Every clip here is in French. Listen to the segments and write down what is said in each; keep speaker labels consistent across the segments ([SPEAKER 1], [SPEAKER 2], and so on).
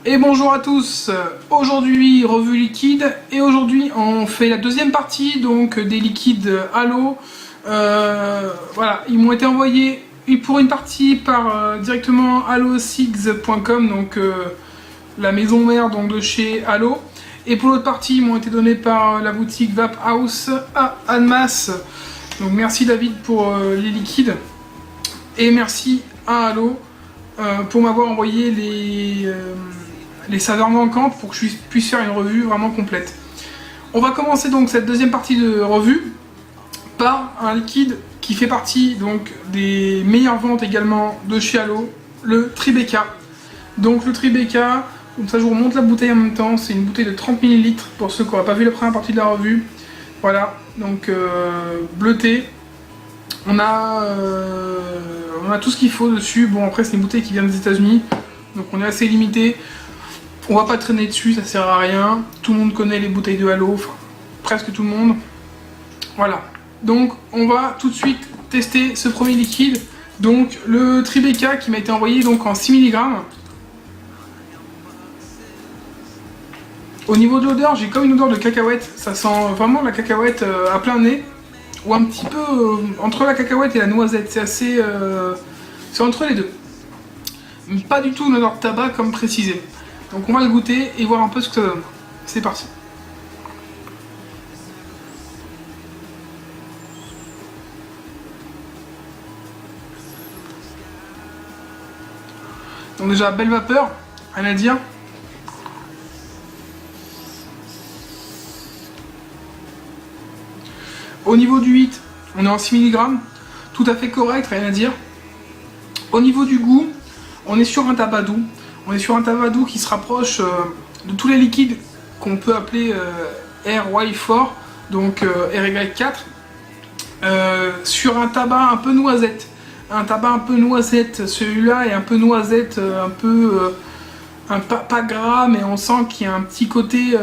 [SPEAKER 1] Et bonjour à tous, aujourd'hui revue liquide et aujourd'hui on fait la deuxième partie donc des liquides Halo. Voilà, ils m'ont été envoyés pour une partie par directement halo6.com, donc la maison mère donc, de chez Halo, et pour l'autre partie ils m'ont été donnés par la boutique Vap House à Annemasse. Donc merci David pour les liquides et merci à Halo pour m'avoir envoyé les saveurs manquantes pour que je puisse faire une revue vraiment complète. On va commencer donc cette deuxième partie de revue par un liquide qui fait partie donc des meilleures ventes également de chez Halo, le Tribeca. Donc le Tribeca, comme ça je vous remonte la bouteille en même temps, c'est une bouteille de 30 ml pour ceux qui n'auraient pas vu la première partie de la revue. Voilà, donc bleuté. On a tout ce qu'il faut dessus. Bon, après c'est une bouteille qui vient des États-Unis, donc on est assez limité. On va pas traîner dessus, ça sert à rien. Tout le monde connaît les bouteilles de Halo, enfin presque tout le monde. Voilà. Donc on va tout de suite tester ce premier liquide. Donc le Tribeca qui m'a été envoyé donc en 6 mg. Au niveau de l'odeur, j'ai comme une odeur de cacahuète. Ça sent vraiment la cacahuète à plein nez. Ou un petit peu entre la cacahuète et la noisette. C'est assez... c'est entre les deux. Mais pas du tout une odeur de tabac comme précisé. Donc on va le goûter et voir un peu ce que ça donne. C'est parti. Donc déjà, belle vapeur, rien à dire. Au niveau du 8, on est en 6 mg. Tout à fait correct, rien à dire. Au niveau du goût, on est sur un tabac doux. On est sur un tabac doux qui se rapproche de tous les liquides qu'on peut appeler RY4, donc RY4, sur un tabac un peu noisette. Un tabac un peu noisette, celui-là est un peu noisette, un peu pas gras, mais on sent qu'il y a un petit côté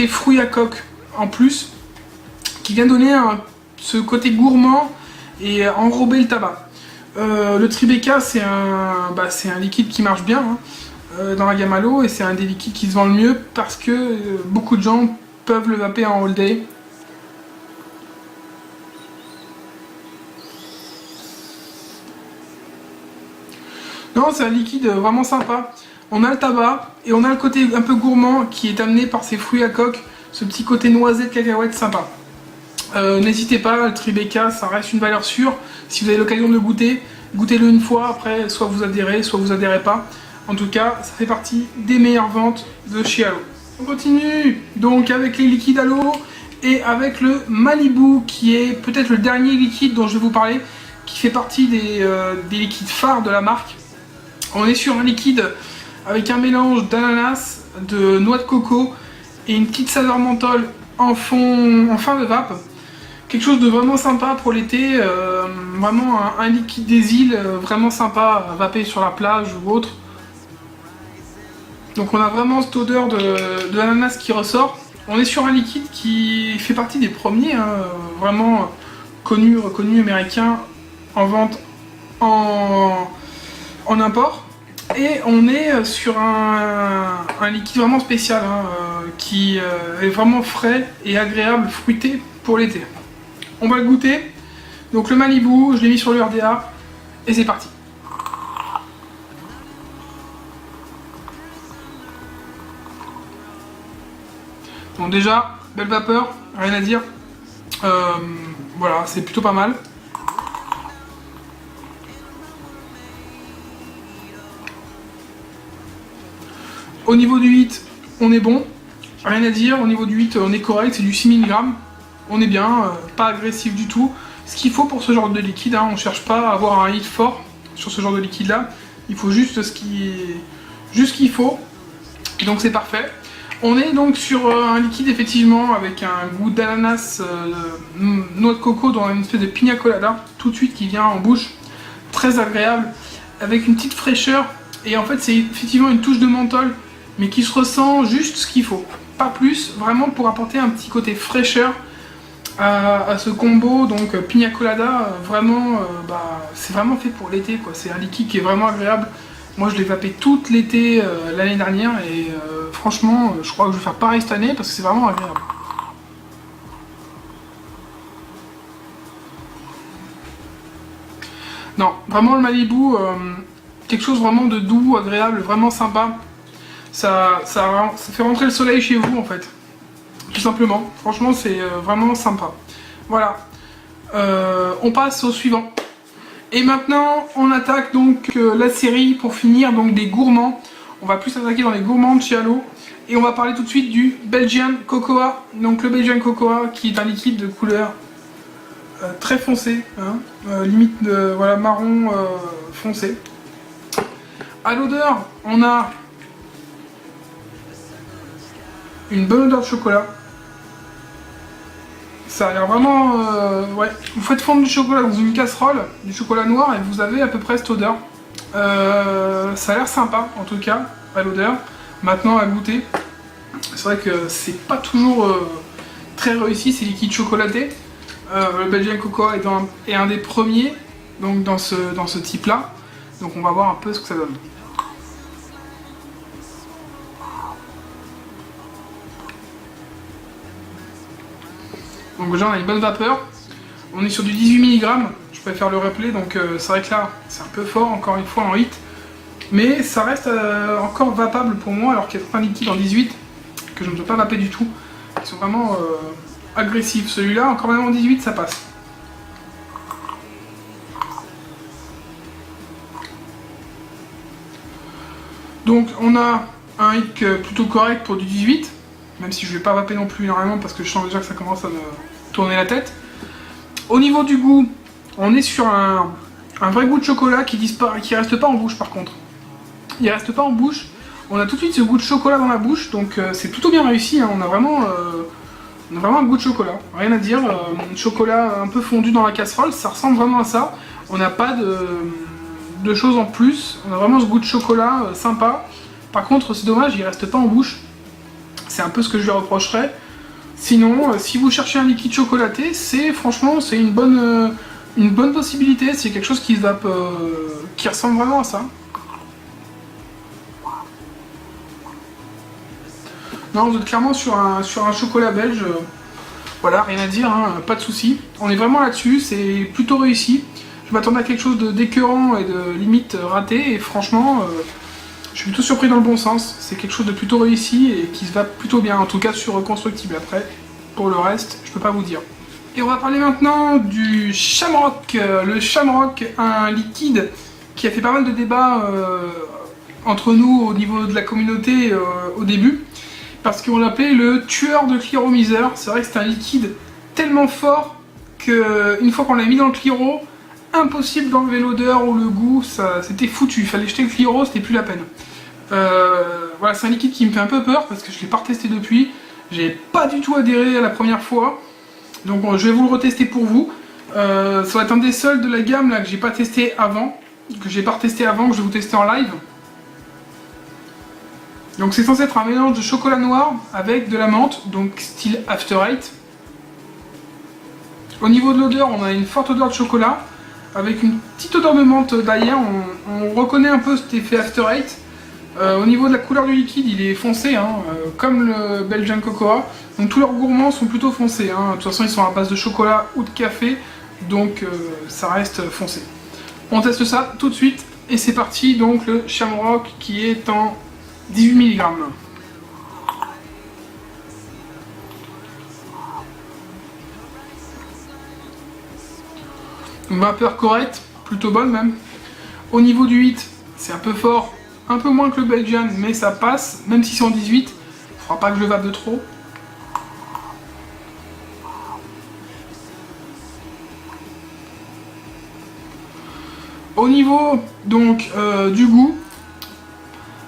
[SPEAKER 1] fruit à coque en plus, qui vient donner ce côté gourmand et enrober le tabac. Le Tribeca c'est un liquide qui marche bien dans la gamme Halo, et c'est un des liquides qui se vend le mieux parce que beaucoup de gens peuvent le vaper en all day. Non, c'est un liquide vraiment sympa. On a le tabac et on a le côté un peu gourmand qui est amené par ces fruits à coque, ce petit côté noisette cacahuète sympa. N'hésitez pas, le Tribeca ça reste une valeur sûre. Si vous avez l'occasion de le goûter, goûtez-le une fois, après soit vous adhérez, soit vous adhérez pas. En tout cas, ça fait partie des meilleures ventes de chez Halo. On continue donc avec les liquides Halo et avec le Malibu qui est peut-être le dernier liquide dont je vais vous parler, qui fait partie des liquides phares de la marque. On est sur un liquide avec un mélange d'ananas, de noix de coco et une petite saveur menthol en fin de vape. Quelque chose de vraiment sympa pour l'été, vraiment un liquide des îles vraiment sympa à vaper sur la plage ou autre. Donc on a vraiment cette odeur de l'ananas qui ressort. On est sur un liquide qui fait partie des premiers, vraiment reconnus américains en vente en import. Et on est sur un liquide vraiment spécial qui est vraiment frais et agréable, fruité pour l'été. On va le goûter. Donc le Malibu, je l'ai mis sur le RDA et c'est parti. Donc déjà, belle vapeur, rien à dire. Voilà, c'est plutôt pas mal. Au niveau du 8, on est bon, rien à dire. Au niveau du 8, on est correct, c'est du 6 mg. On est bien, pas agressif du tout. Ce qu'il faut pour ce genre de liquide, on ne cherche pas à avoir un hit fort sur ce genre de liquide là. Il faut juste ce qu'il faut. Et donc c'est parfait. On est donc sur un liquide effectivement avec un goût d'ananas, noix de coco dans une espèce de pina colada tout de suite qui vient en bouche. Très agréable, avec une petite fraîcheur. Et en fait c'est effectivement une touche de menthol, mais qui se ressent juste ce qu'il faut. Pas plus, vraiment pour apporter un petit côté fraîcheur à ce combo. Donc pina colada, vraiment, c'est vraiment fait pour l'été quoi. C'est un liquide qui est vraiment agréable Moi je l'ai vapé toute l'été l'année dernière et franchement je crois que je vais faire pareil cette année parce que c'est vraiment agréable. Non, vraiment le Malibu, quelque chose vraiment de doux, agréable, vraiment sympa. Ça fait rentrer le soleil chez vous en fait. Tout simplement. Franchement c'est vraiment sympa. Voilà. On passe au suivant. Et maintenant on attaque donc la série pour finir donc des gourmands. On va plus s'attaquer dans les gourmands de chez Halo. Et on va parler tout de suite du Belgian Cocoa. Donc le Belgian Cocoa qui est un liquide de couleur très foncé, hein, limite voilà, marron foncé. À l'odeur, on a une bonne odeur de chocolat. Ça a l'air vraiment... ouais. Vous faites fondre du chocolat dans une casserole, du chocolat noir, et vous avez à peu près cette odeur. Ça a l'air sympa, en tout cas, à l'odeur. Maintenant, à goûter, c'est vrai que c'est pas toujours très réussi, ces liquides chocolatés. Le Belgian Cocoa est un des premiers donc dans ce type-là. Donc on va voir un peu ce que ça donne. Donc déjà on a une bonne vapeur. On est sur du 18 mg. Je préfère le rappeler. Donc c'est vrai que là c'est un peu fort encore une fois en 8. Mais ça reste encore vapable pour moi alors qu'il y a certains liquides en 18 que je ne peux pas vaper du tout. Ils sont vraiment... agressif. Celui-là, encore même en 18, ça passe. Donc on a un hic plutôt correct pour du 18, même si je vais pas vaper non plus énormément parce que je sens déjà que ça commence à me tourner la tête. Au niveau du goût, on est sur un vrai goût de chocolat qui disparaît, qui reste pas en bouche par contre. Il reste pas en bouche. On a tout de suite ce goût de chocolat dans la bouche, donc c'est plutôt bien réussi. Hein. On a vraiment un goût de chocolat, rien à dire, chocolat un peu fondu dans la casserole, ça ressemble vraiment à ça. On n'a pas de choses en plus, on a vraiment ce goût de chocolat sympa. Par contre c'est dommage, il reste pas en bouche, c'est un peu ce que je lui reprocherais. Sinon, si vous cherchez un liquide chocolaté, franchement c'est une bonne possibilité, c'est quelque chose qui se vape, qui ressemble vraiment à ça. Non, vous êtes clairement sur un chocolat belge, voilà, rien à dire, hein, pas de souci. On est vraiment là-dessus, c'est plutôt réussi. Je m'attendais à quelque chose d'écœurant et de limite raté, et franchement, je suis plutôt surpris dans le bon sens. C'est quelque chose de plutôt réussi et qui se va plutôt bien, en tout cas sur Reconstructible. Après, pour le reste, je peux pas vous dire. Et on va parler maintenant du Shamrock. Le Shamrock, un liquide qui a fait pas mal de débats entre nous au niveau de la communauté au début. Parce qu'on l'appelait le tueur de cliromiseur. C'est vrai que c'est un liquide tellement fort qu'une fois qu'on l'a mis dans le cliro, impossible d'enlever l'odeur ou le goût, c'était foutu. Il fallait jeter le cliro, c'était plus la peine. Voilà, c'est un liquide qui me fait un peu peur parce que je l'ai pas retesté depuis. J'ai pas du tout adhéré à la première fois. Donc je vais vous le retester pour vous. Ça va être un des seuls de la gamme là, que j'ai pas testé avant. Que j'ai pas retesté avant, que je vais vous tester en live. Donc c'est censé être un mélange de chocolat noir avec de la menthe, donc style After Eight. Au niveau de l'odeur, on a une forte odeur de chocolat, avec une petite odeur de menthe derrière, on reconnaît un peu cet effet After Eight. Au niveau de la couleur du liquide, il est foncé, hein, comme le Belgian Cocoa. Donc tous leurs gourmands sont plutôt foncés, hein. De toute façon ils sont à base de chocolat ou de café, donc ça reste foncé. On teste ça tout de suite, et c'est parti, donc le Shamrock qui est en 18 mg. Une vapeur correcte, plutôt bonne même. Au niveau du 8, c'est un peu fort, un peu moins que le Belgian, mais ça passe, même si c'est en 18. Il ne faudra pas que je vape de trop. Au niveau donc du goût,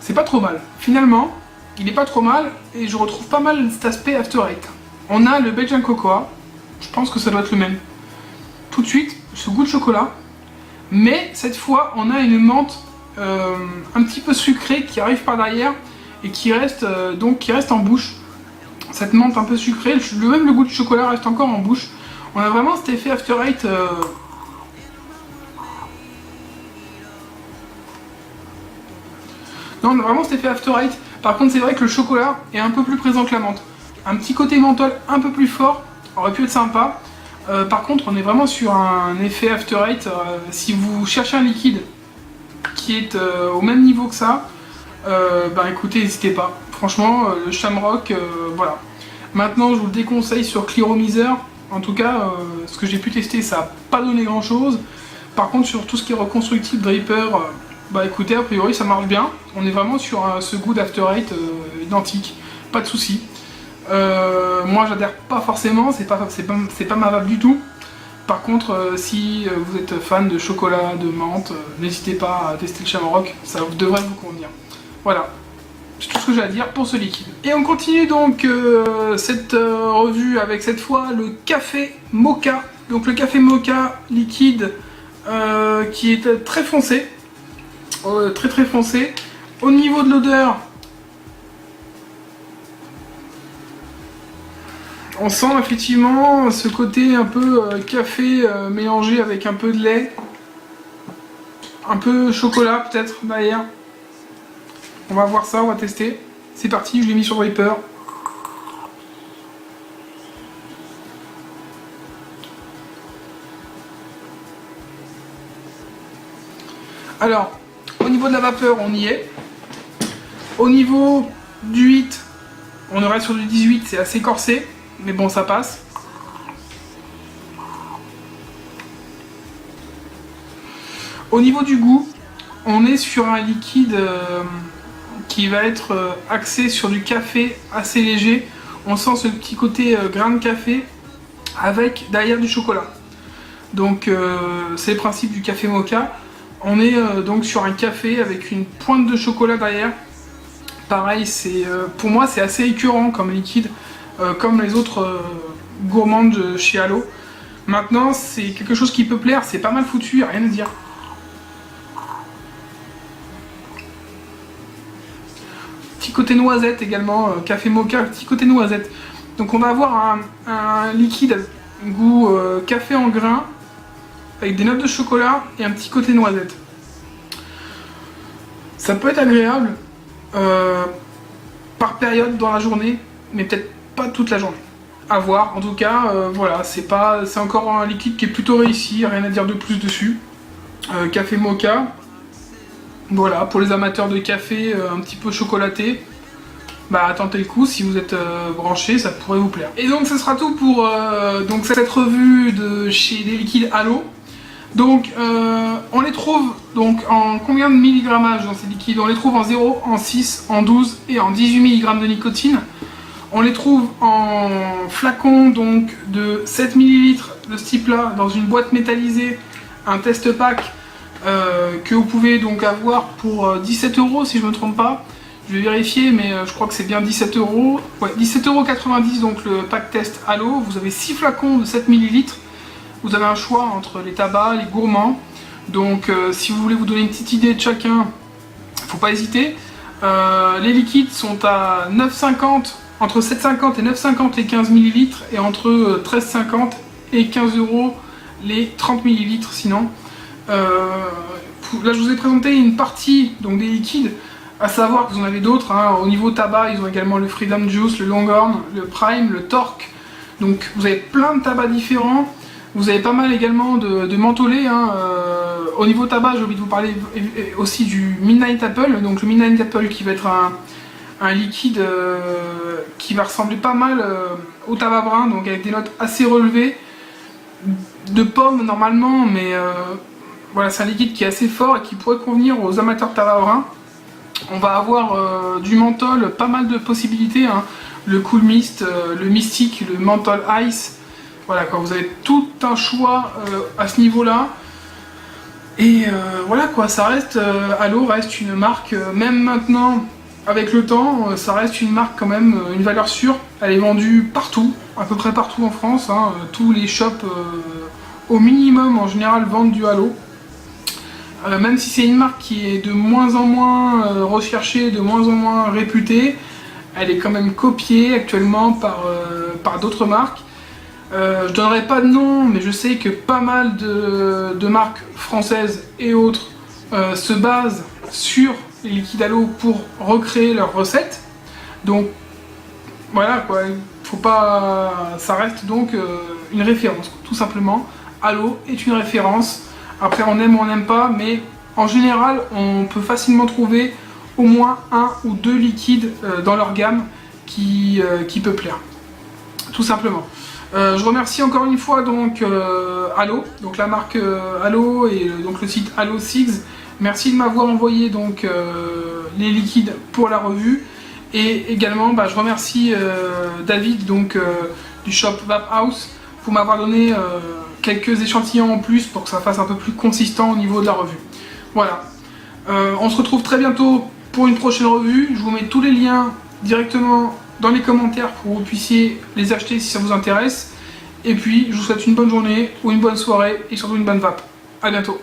[SPEAKER 1] c'est pas trop mal. Finalement, il est pas trop mal et je retrouve pas mal cet aspect After Eight. On a le Belgian Cocoa, je pense que ça doit être le même. Tout de suite, ce goût de chocolat, mais cette fois on a une menthe un petit peu sucrée qui arrive par derrière et qui reste en bouche. Cette menthe un peu sucrée, même le goût de chocolat reste encore en bouche. On a vraiment cet effet After Eight. Non, on a vraiment cet effet After Eight. Par contre, c'est vrai que le chocolat est un peu plus présent que la menthe. Un petit côté menthol un peu plus fort aurait pu être sympa. Par contre, on est vraiment sur un effet After Eight. Si vous cherchez un liquide qui est au même niveau que ça, bah écoutez, n'hésitez pas. Franchement, le Shamrock, voilà. Maintenant, je vous le déconseille sur Clearomizer. En tout cas, ce que j'ai pu tester, ça n'a pas donné grand chose. Par contre, sur tout ce qui est reconstructible, Dripper, bah écoutez, a priori ça marche bien. On est vraiment sur ce goût d'After Eight identique, pas de souci. Moi, j'adhère pas forcément, c'est pas ma vague du tout. Par contre, si vous êtes fan de chocolat, de menthe, n'hésitez pas à tester le Shamrock, ça devrait vous convenir. Voilà, c'est tout ce que j'ai à dire pour ce liquide. Et on continue donc cette revue avec cette fois le café mocha. Donc le café mocha liquide qui est très foncé, très foncé. Au niveau de l'odeur, on sent effectivement ce côté un peu café mélangé avec un peu de lait, un peu chocolat peut-être derrière. On va voir ça, on va tester. C'est parti, je l'ai mis sur Dripper. Alors, au niveau de la vapeur, on y est. Au niveau du 8, on reste sur du 18, c'est assez corsé. Mais bon, ça passe. Au niveau du goût, on est sur un liquide qui va être axé sur du café assez léger. On sent ce petit côté grain de café avec derrière du chocolat. Donc c'est le principe du café mocha. On est donc sur un café avec une pointe de chocolat derrière. Pareil, pour moi c'est assez écœurant comme liquide. Comme les autres gourmands de chez Halo. Maintenant, c'est quelque chose qui peut plaire, c'est pas mal foutu, rien à dire. Petit côté noisette également, café mocha, petit côté noisette. Donc on va avoir un liquide goût café en grains, avec des notes de chocolat et un petit côté noisette. Ça peut être agréable par période dans la journée, mais peut-être pas toute la journée. À voir, en tout cas, voilà, c'est encore un liquide qui est plutôt réussi, rien à dire de plus dessus. Café mocha, voilà, pour les amateurs de café un petit peu chocolaté, bah tentez le coup, si vous êtes branché, ça pourrait vous plaire. Et donc ce sera tout pour donc cette revue de chez des liquides Halo. Donc on les trouve donc en combien de milligrammages dans ces liquides? On les trouve en 0, en 6, en 12 et en 18 mg de nicotine. On les trouve en flacon donc de 7 ml de ce type là dans une boîte métallisée, un test pack que vous pouvez donc avoir pour 17 € si je ne me trompe pas. Je vais vérifier mais je crois que c'est bien 17 €. Ouais, 17,90 € donc le pack test Halo. Vous avez 6 flacons de 7 ml. Vous avez un choix entre les tabacs, les gourmands. Donc si vous voulez vous donner une petite idée de chacun, faut pas hésiter. Les liquides sont à 9,50 €. Entre 7,50 et 9,50 les 15 ml et entre 13,50 et 15 € les 30 ml sinon. Là je vous ai présenté une partie donc, des liquides, à savoir que vous en avez d'autres. Hein. Au niveau tabac, ils ont également le Freedom Juice, le Longhorn, le Prime, le Torque. Donc vous avez plein de tabacs différents. Vous avez pas mal également de mentholés. Hein. Au niveau tabac, j'ai oublié de vous parler aussi du Midnight Apple. Donc le Midnight Apple qui va être un liquide qui va ressembler pas mal au tabac brun, donc avec des notes assez relevées, de pommes normalement, mais voilà, c'est un liquide qui est assez fort et qui pourrait convenir aux amateurs de tabac brun. On va avoir du menthol, pas mal de possibilités, hein. Le Cool Mist, le Mystique, le Menthol Ice, voilà quoi, vous avez tout un choix à ce niveau là. Et voilà quoi, ça reste, Halo reste une marque, même maintenant, avec le temps, ça reste une marque quand même, une valeur sûre. Elle est vendue partout, à peu près partout en France, hein. Tous les shops au minimum en général vendent du Halo. Même si c'est une marque qui est de moins en moins recherchée, de moins en moins réputée, elle est quand même copiée actuellement par d'autres marques. Je donnerai pas de nom, mais je sais que pas mal de marques françaises et autres se basent sur les liquides Halo pour recréer leurs recettes. Donc voilà quoi, faut pas, ça reste donc une référence, tout simplement. Halo est une référence. Après on aime ou on n'aime pas, mais en général on peut facilement trouver au moins un ou deux liquides dans leur gamme qui peut plaire, tout simplement. Je remercie encore une fois donc Halo, donc la marque Halo et donc le site Halo Six. Merci de m'avoir envoyé donc les liquides pour la revue. Et également je remercie David donc du shop Vape House pour m'avoir donné quelques échantillons en plus pour que ça fasse un peu plus consistant au niveau de la revue. Voilà. On se retrouve très bientôt pour une prochaine revue. Je vous mets tous les liens directement dans les commentaires pour que vous puissiez les acheter si ça vous intéresse. Et puis je vous souhaite une bonne journée ou une bonne soirée et surtout une bonne vape. A bientôt.